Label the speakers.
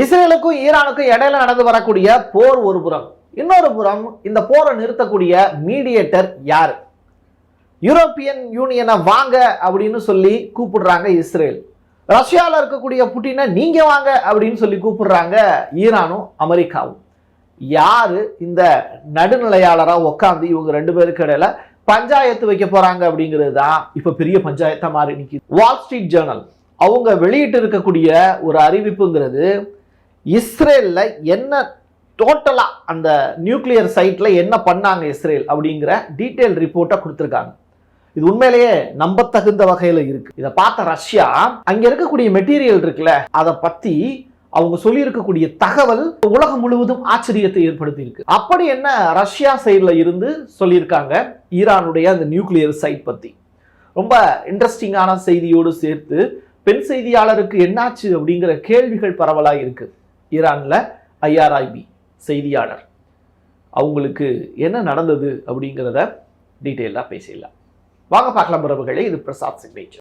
Speaker 1: இஸ்ரேலுக்கும் ஈரானுக்கும் இடையில நடந்து வரக்கூடிய போர் ஒரு புறம், இன்னொரு புறம் இந்த போரை நிறுத்தக்கூடிய மீடியேட்டர் யாரு? யூரோப்பியன் யூனியனை வாங்க அப்படின்னு சொல்லி கூப்பிடுறாங்க இஸ்ரேல். ரஷ்யாவில் இருக்கக்கூடிய புட்டினை நீங்க வாங்க அப்படின்னு சொல்லி கூப்பிடுறாங்க ஈரானும் அமெரிக்காவும். யாரு இந்த நடுநிலையாளரா உட்காந்து இவங்க ரெண்டு பேருக்கு இடையில பஞ்சாயத்து வைக்க போறாங்க அப்படிங்கிறது தான் இப்ப பெரிய பஞ்சாயத்தா மாறி நிக்குது. வால் ஸ்ட்ரீட் ஜேர்னல் அவங்க வெளியிட்டு இருக்கக்கூடிய ஒரு அறிவிப்புங்கிறது, இஸ்ரேல்ல என்ன டோட்டலா அந்த நியூக்ளியர் சைட்ல என்ன பண்ணாங்க இஸ்ரேல் அப்படிங்கிற டீடைல் ரிப்போர்ட்டை கொடுத்திருக்காங்க. இது உண்மையிலேயே நம்பத்தகுந்த வகையில இருக்கு. இதை பார்த்த ரஷ்யா அங்க இருக்கக்கூடிய மெட்டீரியல் இருக்குல்ல, அதை பத்தி அவங்க சொல்லி இருக்கக்கூடிய தகவல் உலகம் முழுவதும் ஆச்சரியத்தை ஏற்படுத்தி இருக்கு. அப்படி என்ன ரஷ்யா சைட்ல இருந்து சொல்லியிருக்காங்க ஈரானுடைய அந்த நியூக்ளியர் சைட் பத்தி. ரொம்ப இன்ட்ரெஸ்டிங்கான செய்தியோடு சேர்த்து பெண் செய்தியாளருக்கு என்னாச்சு அப்படிங்கிற கேள்விகள் பரவலா இருக்கு. ஈரான்ல IRIB செய்தியாளர், அவங்களுக்கு என்ன நடந்தது அப்படிங்கிறத டீட்டெயிலாக பேசிடலாம். வாங்க பார்க்கலாம் உறவுகளே. இது பிரசாத் சிக்னேச்சர்.